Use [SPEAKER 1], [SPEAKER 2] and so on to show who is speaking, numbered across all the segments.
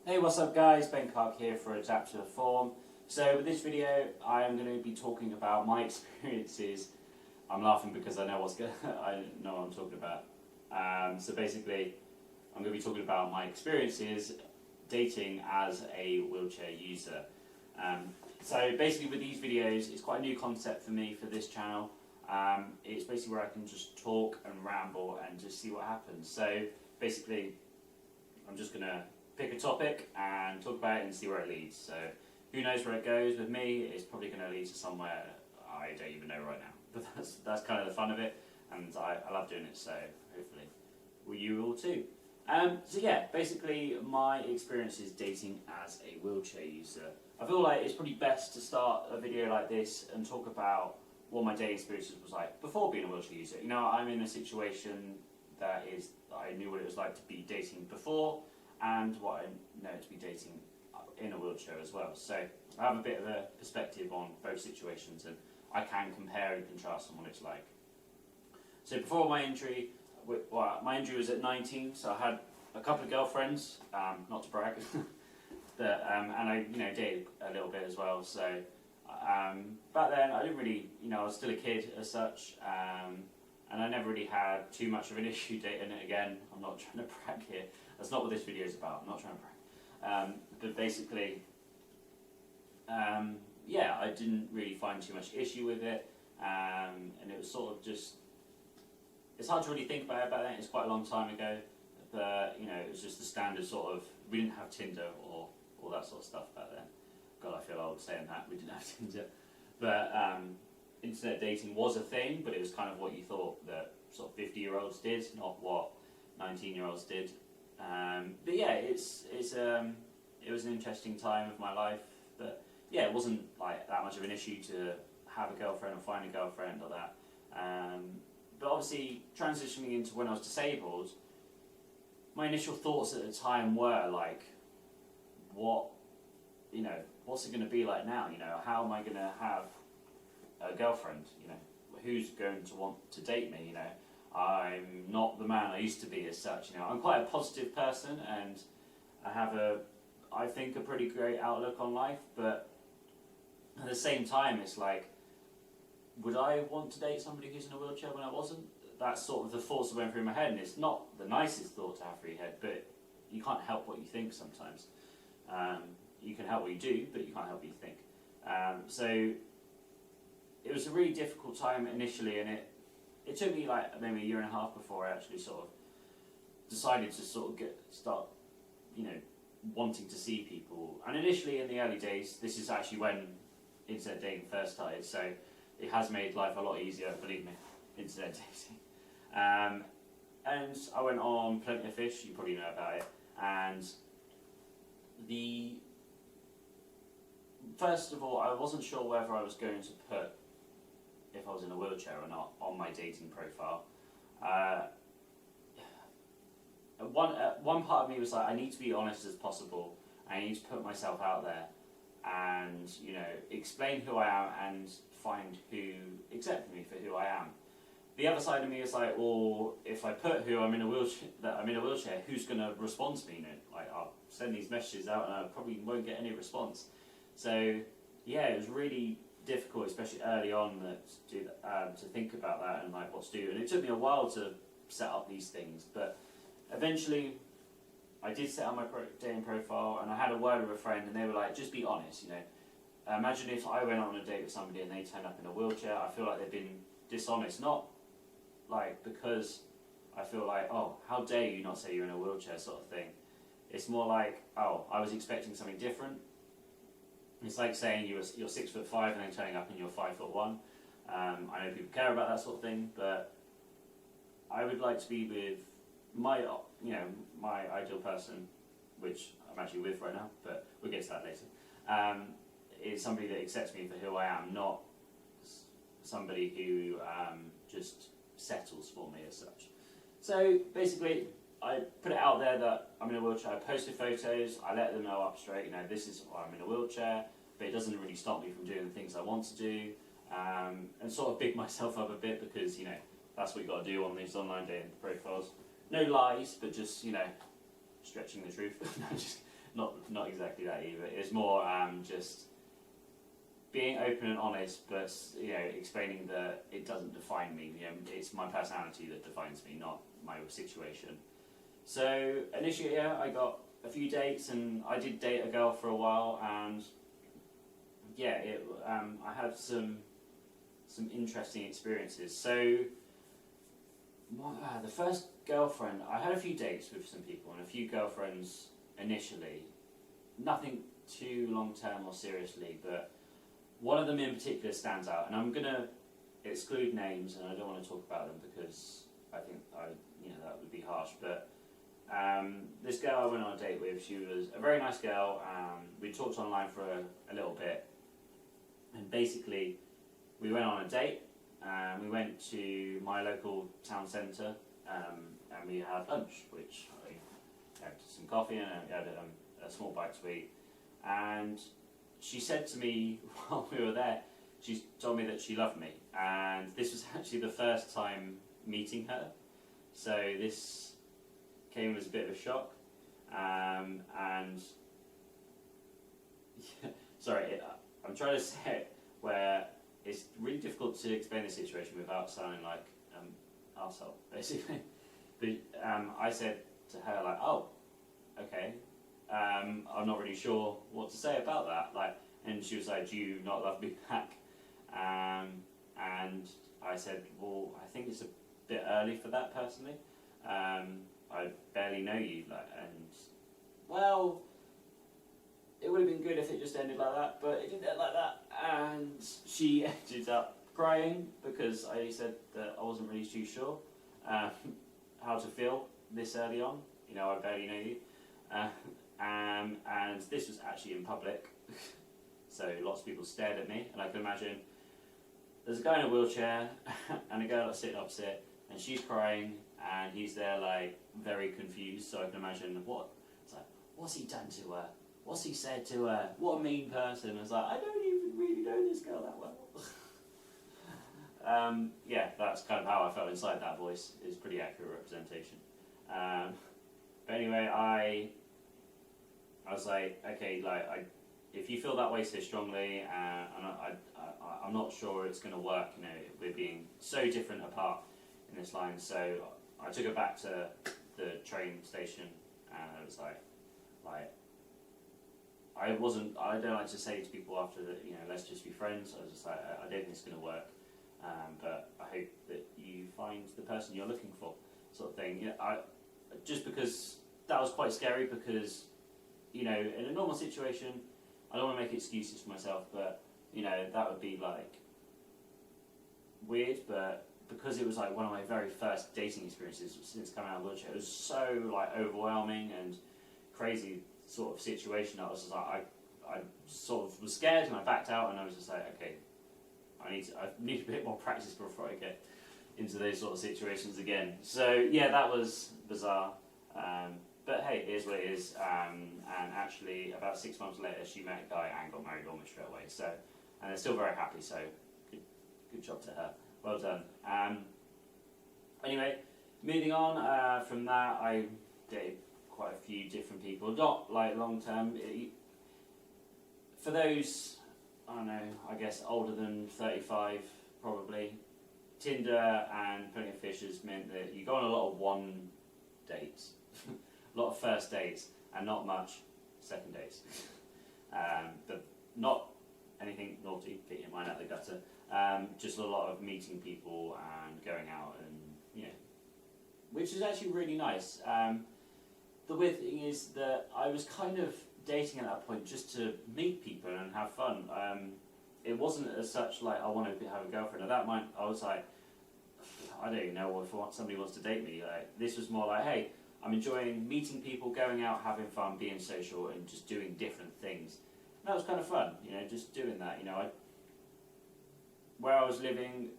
[SPEAKER 1] Hey, what's up guys? Ben Clark here for Adaptive Form. So with this video I am going to be talking about my experiences. I'm laughing because I know I know what I'm talking about. So basically I'm going to be talking about my experiences dating as a wheelchair user. So basically with these videos it's quite a new concept for me for this channel. It's basically where I can just talk and ramble and just see what happens. So basically I'm just going to pick a topic and talk about it and see where it leads. So who knows where it goes. With me, it's probably going to lead to somewhere I don't even know right now. But that's kind of the fun of it, and I love doing it. So hopefully, you will too. So yeah, basically my experiences dating as a wheelchair user. I feel like it's probably best to start a video like this and talk about what my dating experiences was like before being a wheelchair user. You know, I'm in a situation that I knew what it was like to be dating before, and what I know to be dating in a wheelchair as well. So I have a bit of a perspective on both situations, and I can compare and contrast on what it's like. So before my injury, my injury was at 19, so I had a couple of girlfriends, not to brag, but, and I dated a little bit as well. So back then I didn't really, I was still a kid as such, and I never really had too much of an issue dating it again. I'm not trying to brag here. That's not what this video is about. I'm not trying to brag. But basically, yeah, I didn't really find too much issue with it. And it was sort of just, it's hard to really think about it back then. It's quite a long time ago. But, it was just the standard sort of, we didn't have Tinder or all that sort of stuff back then. God, I feel old saying that. We didn't have Tinder. But internet dating was a thing, but it was kind of what you thought that sort of 50-year-olds did, not what 19-year-olds did. But yeah, it was an interesting time of my life. But yeah, it wasn't like that much of an issue to have a girlfriend or find a girlfriend or that. But obviously, transitioning into when I was disabled, my initial thoughts at the time were like, what's it going to be like now? How am I going to have a girlfriend? Who's going to want to date me? I'm not the man I used to be as such. I'm quite a positive person, and I have I think, a pretty great outlook on life. But at the same time, it's like, would I want to date somebody who's in a wheelchair when I wasn't? That's sort of the thoughts that went through my head, and it's not the nicest thought to have through your head, but you can't help what you think sometimes. You can help what you do, but you can't help what you think. So it was a really difficult time initially, and it took me like maybe a year and a half before I actually sort of decided to start wanting to see people. And initially in the early days, this is actually when internet dating first started, so it has made life a lot easier, believe me, internet dating. And I went on Plenty of Fish, you probably know about it, and first of all, I wasn't sure whether I was going to put, if I was in a wheelchair or not, on my dating profile. One part of me was like, I need to be honest as possible. I need to put myself out there and explain who I am and find who accepts me for who I am. The other side of me is like, well, if I put that I'm in a wheelchair, who's going to respond to me? Like, I'll send these messages out and I probably won't get any response. So yeah, it was really difficult, especially early on, to think about that and like what to do. And it took me a while to set up these things, but eventually I did set up my dating profile, and I had a word with a friend, and they were like, just be honest. Imagine if I went on a date with somebody and they turned up in a wheelchair. I feel like they've been dishonest, not like because I feel like, oh, how dare you not say you're in a wheelchair sort of thing. It's more like, oh, I was expecting something different. It's like saying you're 6'5" and then turning up and you're 5'1". I know people care about that sort of thing, but I would like to be with my ideal person, which I'm actually with right now, but we'll get to that later. Is somebody that accepts me for who I am, not somebody who just settles for me as such. So basically, I put it out there that I'm in a wheelchair. I posted photos. I let them know up straight. This is why I'm in a wheelchair, but it doesn't really stop me from doing the things I want to do, and sort of big myself up a bit because that's what you got to do on these online dating profiles. No lies, but just stretching the truth. Just not not exactly that either. It's more just being open and honest, but explaining that it doesn't define me. It's my personality that defines me, not my situation. So initially, I got a few dates, and I did date a girl for a while, and I had some interesting experiences. So the first girlfriend, I had a few dates with some people and a few girlfriends initially. Nothing too long term or seriously, but one of them in particular stands out, and I'm gonna exclude names, and I don't want to talk about them because I think that would be harsh. But this girl I went on a date with, she was a very nice girl. We talked online for a little bit, and basically we went on a date. We went to my local town centre, and we had lunch, which I had some coffee and I had a small bite to eat. And she said to me while we were there, she told me that she loved me, and this was actually the first time meeting her, so this came as a bit of a shock. And sorry, I'm trying to say it where it's really difficult to explain the situation without sounding like arsehole, basically. But I said to her, like, oh, okay, I'm not really sure what to say about that. And she was like, do you not love me back? And I said, well, I think it's a bit early for that, personally. I barely know you, it would have been good if it just ended like that, but it didn't end like that. And she ended up crying because I said that I wasn't really too sure how to feel this early on. I barely know you. And this was actually in public, so lots of people stared at me, and I can imagine there's a guy in a wheelchair and a girl that's sitting opposite, and she's crying, and he's there very confused. So I can imagine what's he done to her? What's he said to her? What a mean person. I was like, I don't even really know this girl that well. That's kind of how I felt inside that voice. It's pretty accurate representation. But anyway, I was like, okay, if you feel that way so strongly, I'm not sure it's going to work. We're being so different apart in this line. So I took her back to the train station, and I was like, I don't like to say to people after that, let's just be friends. I was just like, I don't think it's going to work, but I hope that you find the person you're looking for, sort of thing. Just because that was quite scary, because in a normal situation, I don't want to make excuses for myself, but that would be weird. But because it was one of my very first dating experiences since coming out of the wheelchair, it was so overwhelming and crazy sort of situation. I was just I sort of was scared, and I backed out, and I was just like, okay, I need a bit more practice before I get into those sort of situations again. So that was bizarre. But hey, it is what it is. And actually, about 6 months later, she met a guy and got married almost straight away. So, and they're still very happy. So, good job to her. Well done. Anyway, moving on from that, I dated quite a few different people. Not long term. For those, I don't know, I guess older than 35, probably. Tinder and Plenty of Fish has meant that you go on a lot of one dates. A lot of first dates and not much second dates. But not anything naughty, get your mind out the gutter. Just a lot of meeting people and going out, and which is actually really nice. The weird thing is that I was kind of dating at that point just to meet people and have fun. It wasn't as such I want to have a girlfriend. At that point, I was like, I don't even know if somebody wants to date me. This was more hey, I'm enjoying meeting people, going out, having fun, being social, and just doing different things. And that was kind of fun, just doing that. Where I was living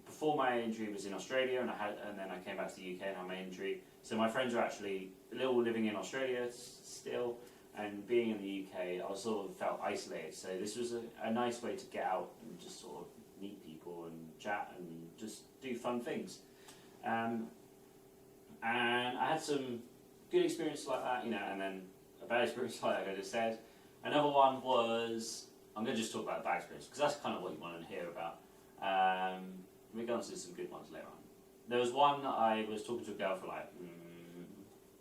[SPEAKER 1] before my injury was in Australia, and then I came back to the UK and had my injury. So my friends are actually all living in Australia still, and being in the UK, I sort of felt isolated. So this was a nice way to get out and just sort of meet people and chat and just do fun things. And I had some good experiences like that, and then bad experience, like I just said. Another one was, I'm going to just talk about the bad experience because that's kind of what you want to hear about. We're going to see some good ones later on. There was one, I was talking to a girl for like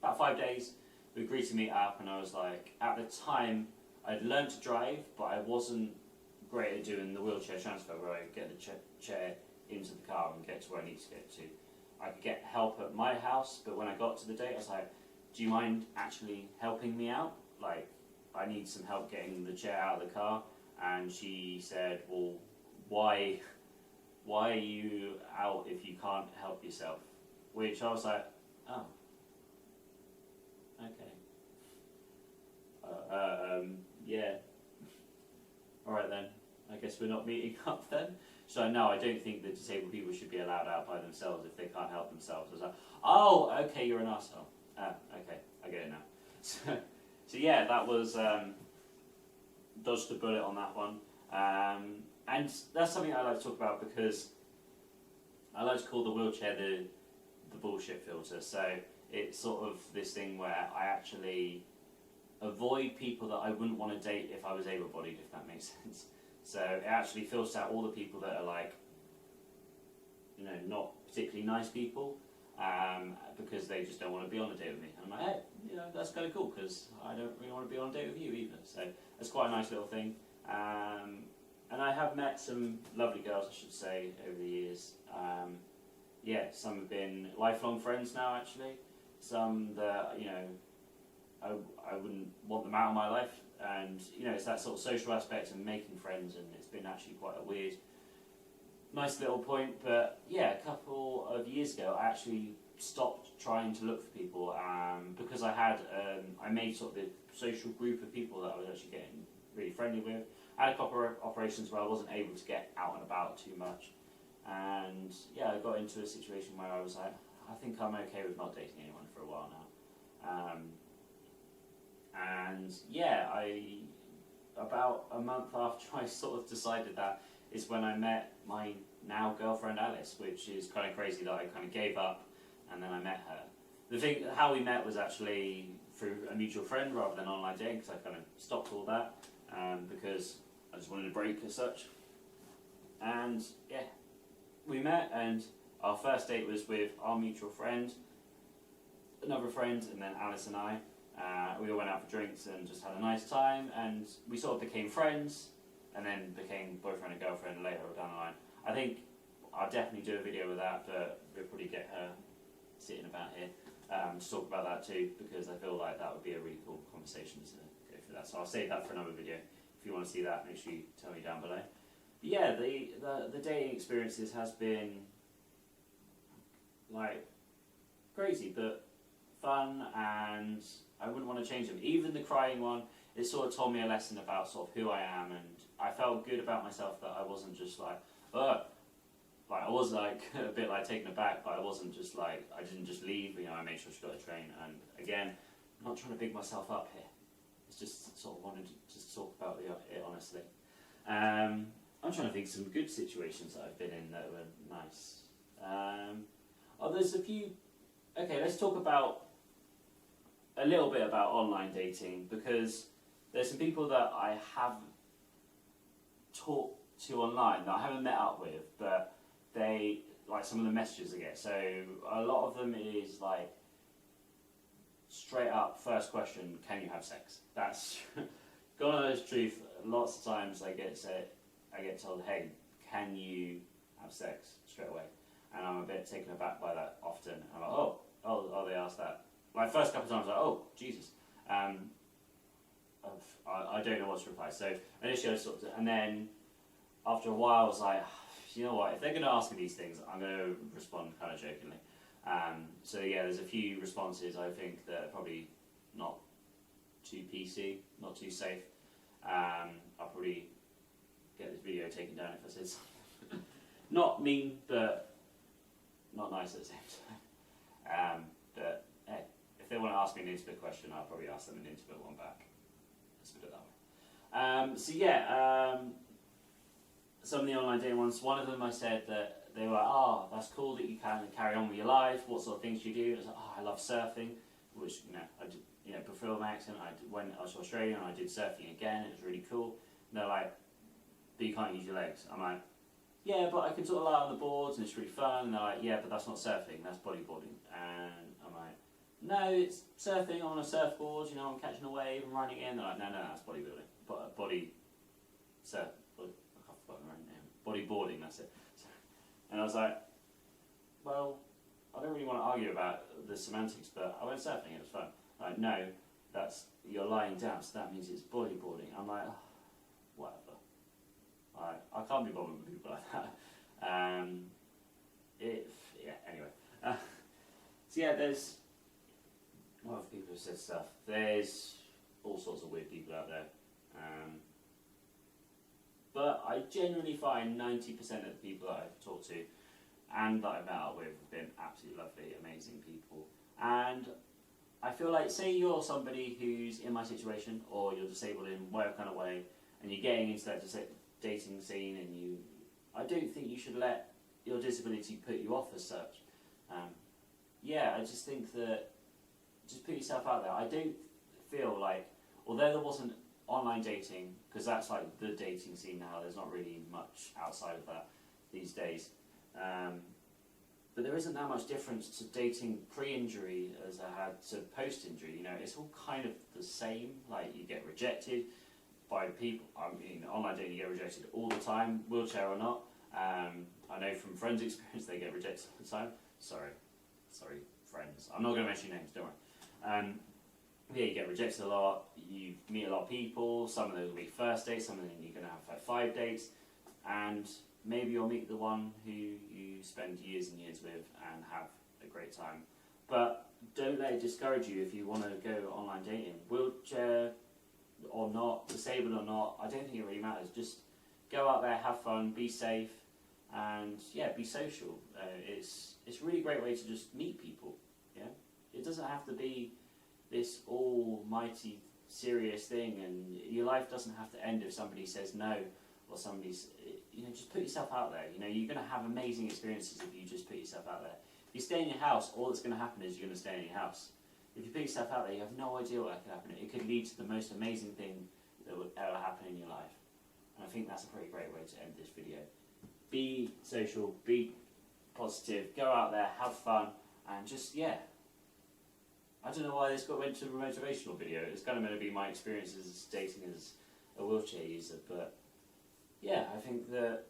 [SPEAKER 1] about 5 days. We agreed to meet up, and I was like, at the time, I'd learned to drive, but I wasn't great at doing the wheelchair transfer where I get the chair into the car and get to where I need to get to. I could get help at my house, but when I got to the date, I was like, do you mind actually helping me out? Like, I need some help getting the chair out of the car. And she said, well, why are you out if you can't help yourself? Which I was like, oh, okay. Yeah. Alright then, I guess we're not meeting up then. So no, I don't think that disabled people should be allowed out by themselves if they can't help themselves. I was like, oh, okay, you're an arsehole. Okay, I get it now. So yeah, that was, dodged a bullet on that one. And that's something I like to talk about because I like to call the wheelchair the bullshit filter. So it's sort of this thing where I actually avoid people that I wouldn't want to date if I was able-bodied, if that makes sense. So it actually filters out all the people that are like, you know, not particularly nice people, because they just don't want to be on a date with me. And I'm like, hey, you know, that's kind of cool because I don't really want to be on a date with you either. So it's quite a nice little thing. And I have met some lovely girls, I should say, over the years. Yeah, some have been lifelong friends now, actually. Some that, you know, I wouldn't want them out of my life. And, you know, it's that sort of social aspect and making friends, and it's been actually quite a weird, nice little point. But, yeah, a couple of years ago, I actually stopped trying to look for people because I had, I made sort of the social group of people that I was actually getting really friendly with. I had a couple of operations where I wasn't able to get out and about too much. And, yeah, I got into a situation where I was like, I think I'm okay with not dating anyone for a while now. And yeah, about a month after I sort of decided that is when I met my now girlfriend Alice, which is kind of crazy that I kind of gave up and then I met her. The thing, how we met was actually through a mutual friend rather than online dating, because I kind of stopped all that because I just wanted a break as such. And yeah, we met, and our first date was with our mutual friend, another friend, and then Alice and I. We all went out for drinks and just had a nice time, and we sort of became friends, and then became boyfriend and girlfriend later down the line. I think I'll definitely do a video with that, but we'll probably get her sitting about here to talk about that too, because I feel like that would be a really cool conversation to go through that. So I'll save that for another video. If you want to see that, make sure you tell me down below. But yeah, the dating experiences has been like crazy, but fun, and I wouldn't want to change them. Even the crying one, it sort of taught me a lesson about sort of who I am, and I felt good about myself that I wasn't just like, like I was like a bit like taken aback, but I wasn't just like, I didn't just leave, you know, I made sure she got a train. And again, I'm not trying to big myself up here. It's just sort of wanted to just talk about it honestly. I'm trying to think of some good situations that I've been in that were nice. There's a few. Okay, let's talk about a little bit about online dating, because there's some people that I have talked to online that I haven't met up with, but they, like some of the messages I get. So a lot of them is like straight up first question, can you have sex? That's God knows the truth. Lots of times I get told, hey, can you have sex straight away? And I'm a bit taken aback by that often. I'm like, oh, they asked that. Like first couple of times, I was like, oh, Jesus. I don't know what to reply. So initially I sort of, and then after a while I was like, you know what, if they're going to ask me these things, I'm going to respond kind of jokingly. So yeah, there's a few responses I think that are probably not too PC, not too safe. I'll probably get this video taken down if I said something. Not mean, but not nice at the same time. But hey, if they want to ask me an intimate question, I'll probably ask them an intimate one back. Let's put it that way. So yeah, some of the online dating ones, one of them I said that they were like, oh, that's cool that you can carry on with your life, what sort of things do you do? And I was like, oh, I love surfing, which, you know, fulfill my accent. Went to Australia and I did surfing again. It was really cool. And they're like, but you can't use your legs. I'm like, yeah, but I can sort of lie on the boards and it's really fun. And they're like, yeah, but that's not surfing, that's bodyboarding. And I'm like, no, it's surfing. I'm on a surfboard. I'm catching a wave and running in. They're like, no, that's bodybuilding. But surf. I can't forget the right name. Bodyboarding. That's it. And I was like, well, I don't really want to argue about the semantics, but I went surfing. It was fun. Like, no, you're lying down, so that means it's bodyboarding. I'm like, oh, whatever. I can't be bothered with people like that. Anyway. So yeah, there's what other people have said stuff. There's all sorts of weird people out there. But I genuinely find 90% of the people that I've talked to and that I've met up with have been absolutely lovely, amazing people. And I feel like, say you're somebody who's in my situation, or you're disabled in whatever kind of way, and you're getting into that dating scene, and I don't think you should let your disability put you off as such. I just think that just put yourself out there. I don't feel like, although there wasn't online dating, because that's like the dating scene now, there's not really much outside of that these days. But there isn't that much difference to dating pre-injury as I had to post-injury. It's all kind of the same. Like, you get rejected by people. Online dating, you get rejected all the time, wheelchair or not. I know from friends' experience they get rejected all the time. Sorry, friends. I'm not going to mention names, don't worry. You get rejected a lot. You meet a lot of people. Some of those will be first dates. Some of them you're going to have like 5 dates, and maybe you'll meet the one who you spend years and years with and have a great time. But don't let it discourage you if you want to go online dating. Wheelchair or not, disabled or not, I don't think it really matters. Just go out there, have fun, be safe, and be social. It's a really great way to just meet people. It doesn't have to be this almighty serious thing, and your life doesn't have to end if somebody says no, or somebody's, just put yourself out there. You're going to have amazing experiences if you just put yourself out there. If you stay in your house, all that's going to happen is you're going to stay in your house. If you put yourself out there, you have no idea what could happen. It could lead to the most amazing thing that would ever happen in your life. And I think that's a pretty great way to end this video. Be social, be positive, go out there, have fun, and just, I don't know why this went to a motivational video. It's kind of meant to be my experiences dating as a wheelchair user, but I think that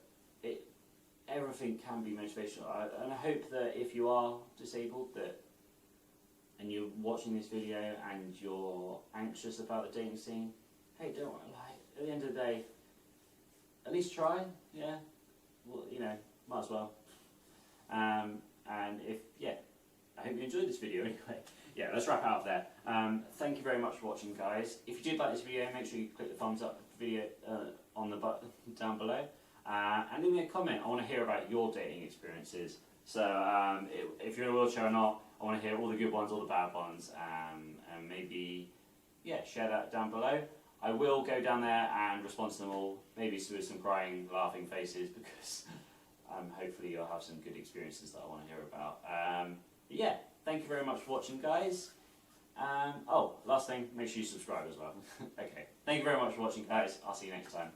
[SPEAKER 1] everything can be motivational. And I hope that if you are disabled and you're watching this video and you're anxious about the dating scene, hey, don't worry. At the end of the day, at least try. Well, might as well. And I hope you enjoyed this video anyway. Let's wrap it up there. Thank you very much for watching, guys. If you did like this video, make sure you click the thumbs up video on the button down below. And leave me a comment. I want to hear about your dating experiences. So if you're in a wheelchair or not, I want to hear all the good ones, all the bad ones, and maybe share that down below. I will go down there and respond to them all, maybe with some crying, laughing faces, because hopefully you'll have some good experiences that I want to hear about. Thank you very much for watching, guys. Last thing, make sure you subscribe as well. Okay, thank you very much for watching, guys. I'll see you next time.